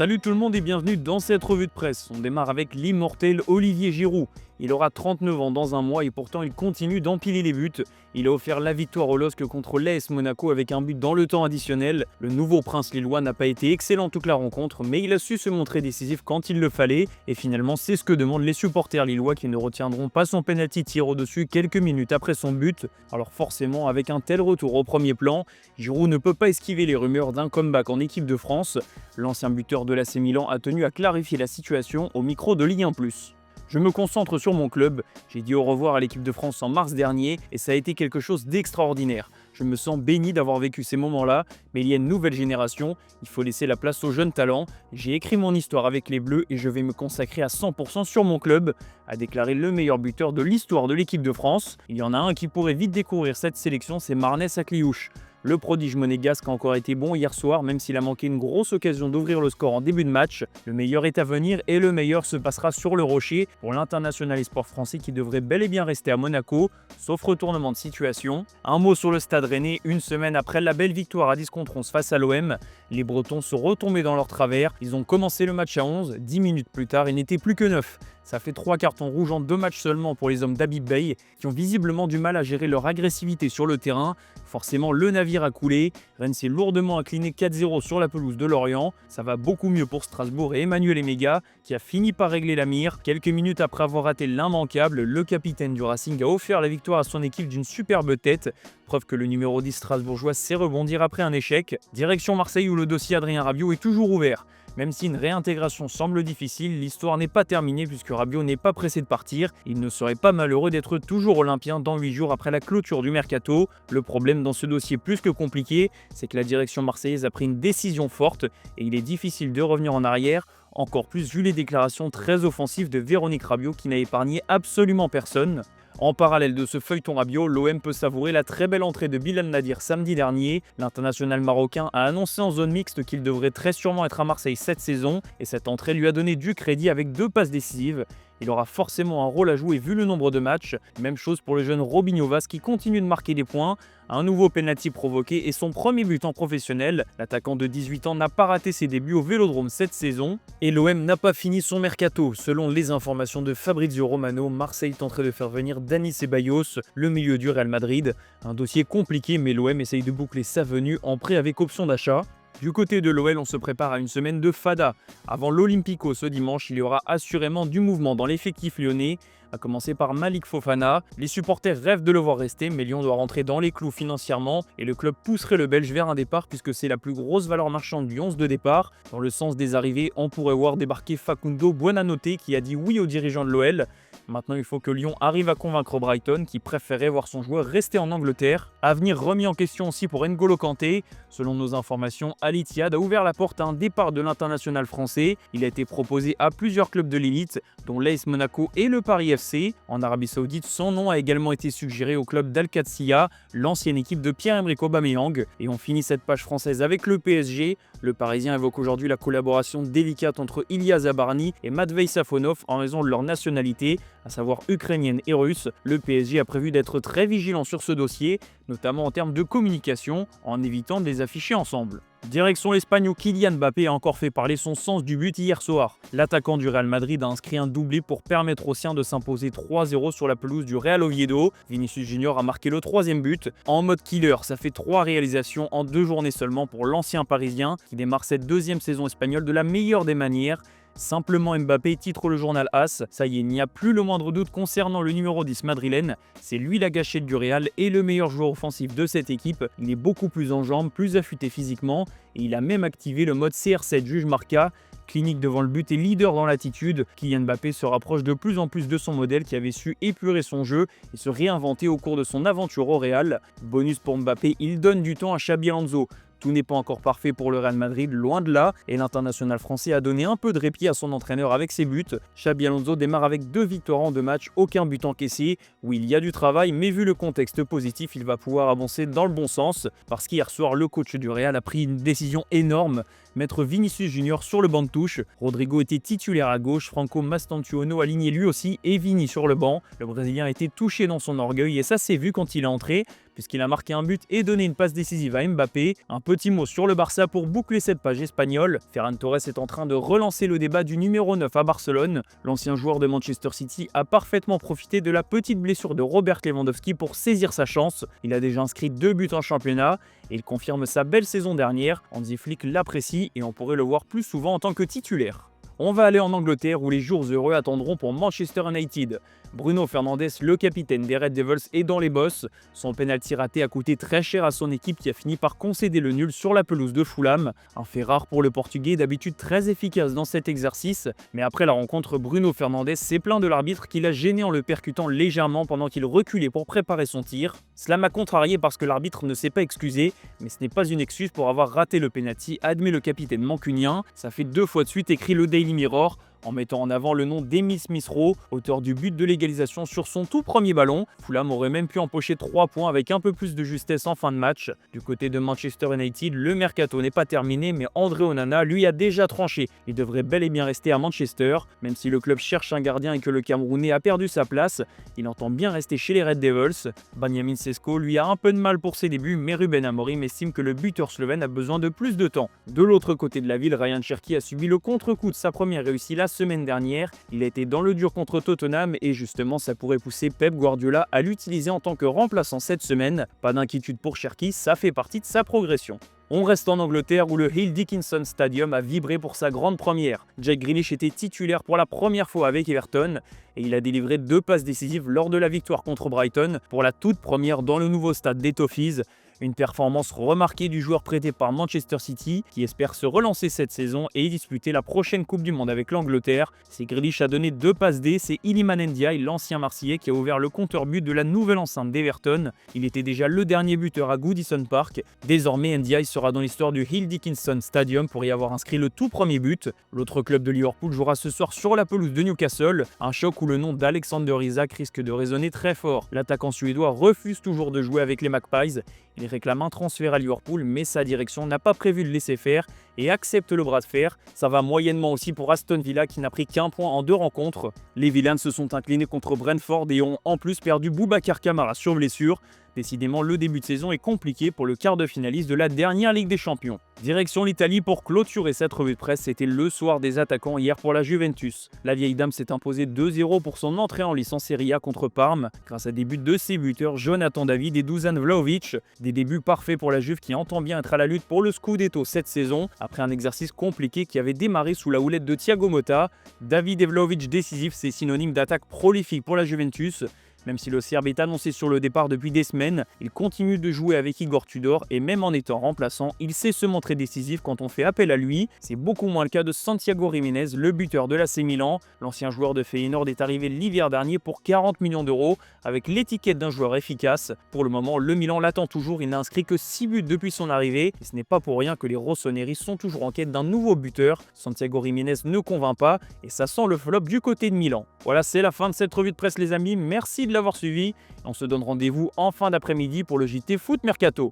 Salut tout le monde et bienvenue dans cette revue de presse. On démarre avec l'immortel Olivier Giroud. Il aura 39 ans dans un mois et pourtant il continue d'empiler les buts. Il a offert la victoire au LOSC contre l'AS Monaco avec un but dans le temps additionnel. Le nouveau prince lillois n'a pas été excellent toute la rencontre, mais il a su se montrer décisif quand il le fallait. Et finalement, c'est ce que demandent les supporters lillois qui ne retiendront pas son penalty tir au-dessus quelques minutes après son but. Alors forcément, avec un tel retour au premier plan, Giroud ne peut pas esquiver les rumeurs d'un comeback en équipe de France. L'ancien buteur de l'AC Milan a tenu à clarifier la situation au micro de Ligue 1+. Je me concentre sur mon club, j'ai dit au revoir à l'équipe de France en mars dernier et ça a été quelque chose d'extraordinaire. Je me sens béni d'avoir vécu ces moments-là, mais il y a une nouvelle génération, il faut laisser la place aux jeunes talents. J'ai écrit mon histoire avec les Bleus et je vais me consacrer à 100% sur mon club, a déclaré le meilleur buteur de l'histoire de l'équipe de France. Il y en a un qui pourrait vite découvrir cette sélection, c'est Marnès Akliouche. Le prodige monégasque a encore été bon hier soir, même s'il a manqué une grosse occasion d'ouvrir le score en début de match. Le meilleur est à venir et le meilleur se passera sur le rocher pour l'international espoir français qui devrait bel et bien rester à Monaco, sauf retournement de situation. Un mot sur le Stade Rennais, une semaine après la belle victoire à 10 contre 11 face à l'OM. Les Bretons sont retombés dans leur travers, ils ont commencé le match à 11, 10 minutes plus tard il n'était plus que 9. Ça fait 3 cartons rouges en 2 matchs seulement pour les hommes d'Habib Beye, qui ont visiblement du mal à gérer leur agressivité sur le terrain. Forcément, le navire a coulé. Rennes s'est lourdement incliné 4-0 sur la pelouse de Lorient. Ça va beaucoup mieux pour Strasbourg et Emmanuel Emega, qui a fini par régler la mire. Quelques minutes après avoir raté l'immanquable, le capitaine du Racing a offert la victoire à son équipe d'une superbe tête. Preuve que le numéro 10 strasbourgeois sait rebondir après un échec. Direction Marseille où le dossier Adrien Rabiot est toujours ouvert. Même si une réintégration semble difficile, l'histoire n'est pas terminée puisque Rabiot n'est pas pressé de partir. Il ne serait pas malheureux d'être toujours olympien dans 8 jours après la clôture du mercato. Le problème dans ce dossier plus que compliqué, c'est que la direction marseillaise a pris une décision forte et il est difficile de revenir en arrière. Encore plus vu les déclarations très offensives de Véronique Rabiot qui n'a épargné absolument personne. En parallèle de ce feuilleton Rabiot, l'OM peut savourer la très belle entrée de Bilal Nadir samedi dernier. L'international marocain a annoncé en zone mixte qu'il devrait très sûrement être à Marseille cette saison et cette entrée lui a donné du crédit avec 2 passes décisives. Il aura forcément un rôle à jouer vu le nombre de matchs. Même chose pour le jeune Robinho Vaz qui continue de marquer des points. Un nouveau penalty provoqué et son premier but en professionnel. L'attaquant de 18 ans n'a pas raté ses débuts au Vélodrome cette saison. Et l'OM n'a pas fini son mercato. Selon les informations de Fabrizio Romano, Marseille tenterait de faire venir Dani Ceballos, le milieu du Real Madrid. Un dossier compliqué mais l'OM essaye de boucler sa venue en prêt avec option d'achat. Du côté de l'OL, on se prépare à une semaine de fada. Avant l'Olympico ce dimanche, il y aura assurément du mouvement dans l'effectif lyonnais, à commencer par Malik Fofana. Les supporters rêvent de le voir rester, mais Lyon doit rentrer dans les clous financièrement et le club pousserait le Belge vers un départ puisque c'est la plus grosse valeur marchande du 11 de départ. Dans le sens des arrivées, on pourrait voir débarquer Facundo Buonanotte qui a dit oui aux dirigeants de l'OL. Maintenant, il faut que Lyon arrive à convaincre Brighton qui préférait voir son joueur rester en Angleterre. Avenir remis en question aussi pour N'Golo Kanté. Selon nos informations, Al Ittihad a ouvert la porte à un départ de l'international français. Il a été proposé à plusieurs clubs de l'élite, dont l'AS Monaco et le Paris FC. En Arabie Saoudite, son nom a également été suggéré au club d'Al Qadsiya, l'ancienne équipe de Pierre-Emerick Aubameyang. Et on finit cette page française avec le PSG. Le Parisien évoque aujourd'hui la collaboration délicate entre Ilya Zabarny et Matvei Safonov en raison de leur nationalité, à savoir ukrainienne et russe. Le PSG a prévu d'être très vigilant sur ce dossier, notamment en termes de communication, en évitant de les afficher ensemble. Direction l'Espagne où Kylian Mbappé a encore fait parler son sens du but hier soir. L'attaquant du Real Madrid a inscrit un doublé pour permettre aux siens de s'imposer 3-0 sur la pelouse du Real Oviedo. Vinicius Junior a marqué le 3e but. En mode killer, ça fait 3 réalisations en 2 journées seulement pour l'ancien parisien qui démarre cette 2e saison espagnole de la meilleure des manières. Simplement Mbappé, titre le journal AS. Ça y est, il n'y a plus le moindre doute concernant le numéro 10 madrilène. C'est lui la gâchette du Real et le meilleur joueur offensif de cette équipe. Il est beaucoup plus en jambes, plus affûté physiquement et il a même activé le mode CR7 juge Marca. Clinique devant le but et leader dans l'attitude, Kylian Mbappé se rapproche de plus en plus de son modèle qui avait su épurer son jeu et se réinventer au cours de son aventure au Real. Bonus pour Mbappé, il donne du temps à Xabi Alonso. Tout n'est pas encore parfait pour le Real Madrid, loin de là, et l'international français a donné un peu de répit à son entraîneur avec ses buts. Xabi Alonso démarre avec 2 victoires en 2 matchs, aucun but encaissé. Oui, il y a du travail, mais vu le contexte positif, il va pouvoir avancer dans le bon sens, parce qu'hier soir, le coach du Real a pris une décision énorme, mettre Vinicius Junior sur le banc de touche. Rodrigo était titulaire à gauche, Franco Mastantuono aligné lui aussi, et Vini sur le banc. Le Brésilien a été touché dans son orgueil, et ça s'est vu quand il est entré, puisqu'il a marqué un but et donné une passe décisive à Mbappé. Un petit mot sur le Barça pour boucler cette page espagnole. Ferran Torres est en train de relancer le débat du numéro 9 à Barcelone. L'ancien joueur de Manchester City a parfaitement profité de la petite blessure de Robert Lewandowski pour saisir sa chance. Il a déjà inscrit 2 buts en championnat et il confirme sa belle saison dernière. Hansi Flick l'apprécie et on pourrait le voir plus souvent en tant que titulaire. On va aller en Angleterre où les jours heureux attendront pour Manchester United. Bruno Fernandes, le capitaine des Red Devils, est dans les bosses. Son pénalty raté a coûté très cher à son équipe qui a fini par concéder le nul sur la pelouse de Fulham. Un fait rare pour le Portugais, d'habitude très efficace dans cet exercice. Mais après la rencontre, Bruno Fernandes s'est plaint de l'arbitre qui l'a gêné en le percutant légèrement pendant qu'il reculait pour préparer son tir. Cela m'a contrarié parce que l'arbitre ne s'est pas excusé, mais ce n'est pas une excuse pour avoir raté le pénalty, admet le capitaine mancunien. Ça fait 2 fois de suite, écrit le Daily Mirror, en mettant en avant le nom d'Emile Smith-Rowe, auteur du but de l'égalisation sur son tout premier ballon. Fulham aurait même pu empocher 3 points avec un peu plus de justesse en fin de match. Du côté de Manchester United, le mercato n'est pas terminé, mais André Onana lui a déjà tranché. Il devrait bel et bien rester à Manchester, même si le club cherche un gardien et que le Camerounais a perdu sa place. Il entend bien rester chez les Red Devils. Benjamin Sesko lui a un peu de mal pour ses débuts, mais Ruben Amorim estime que le buteur slovène a besoin de plus de temps. De l'autre côté de la ville, Ryan Cherki a subi le contre-coup de sa première réussite la semaine dernière. Il a été dans le dur contre Tottenham et justement ça pourrait pousser Pep Guardiola à l'utiliser en tant que remplaçant cette semaine. Pas d'inquiétude pour Cherki, ça fait partie de sa progression. On reste en Angleterre où le Hill Dickinson Stadium a vibré pour sa grande première. Jack Grealish était titulaire pour la première fois avec Everton et il a délivré 2 passes décisives lors de la victoire contre Brighton pour la toute première dans le nouveau stade des Toffees. Une performance remarquée du joueur prêté par Manchester City qui espère se relancer cette saison et disputer la prochaine Coupe du Monde avec l'Angleterre. Si Grealish a donné 2 passes D, c'est Iliman Ndiaye, l'ancien Marseillais, qui a ouvert le compteur but de la nouvelle enceinte d'Everton. Il était déjà le dernier buteur à Goodison Park. Désormais, Ndiaye sera dans l'histoire du Hill Dickinson Stadium pour y avoir inscrit le tout premier but. L'autre club de Liverpool jouera ce soir sur la pelouse de Newcastle. Un choc où le nom d'Alexander Isak risque de résonner très fort. L'attaquant suédois refuse toujours de jouer avec les Magpies. Il réclame un transfert à Liverpool, mais sa direction n'a pas prévu de laisser faire et accepte le bras de fer. Ça va moyennement aussi pour Aston Villa qui n'a pris qu'1 point en 2 rencontres. Les Villains se sont inclinés contre Brentford et ont en plus perdu Boubacar Kamara sur blessure. Décidément, le début de saison est compliqué pour le quart de finaliste de la dernière Ligue des Champions. Direction l'Italie pour clôturer cette revue de presse, c'était le soir des attaquants hier pour la Juventus. La vieille dame s'est imposée 2-0 pour son entrée en lice en Serie A contre Parme, grâce à des buts de ses buteurs Jonathan David et Dusan Vlahovic. Des débuts parfaits pour la Juve qui entend bien être à la lutte pour le Scudetto cette saison, après un exercice compliqué qui avait démarré sous la houlette de Thiago Motta. David et Vlahovic décisifs, c'est synonyme d'attaque prolifique pour la Juventus. Même si le Serbe est annoncé sur le départ depuis des semaines, il continue de jouer avec Igor Tudor et même en étant remplaçant, il sait se montrer décisif quand on fait appel à lui. C'est beaucoup moins le cas de Santiago Jiménez, le buteur de l'AC Milan. L'ancien joueur de Feyenoord est arrivé l'hiver dernier pour 40 millions d'euros avec l'étiquette d'un joueur efficace. Pour le moment, le Milan l'attend toujours, il n'a inscrit que 6 buts depuis son arrivée et ce n'est pas pour rien que les Rossoneri sont toujours en quête d'un nouveau buteur. Santiago Jiménez ne convainc pas et ça sent le flop du côté de Milan. Voilà, c'est la fin de cette revue de presse les amis, merci de l'avoir suivi. On se donne rendez-vous en fin d'après-midi pour le JT Foot Mercato.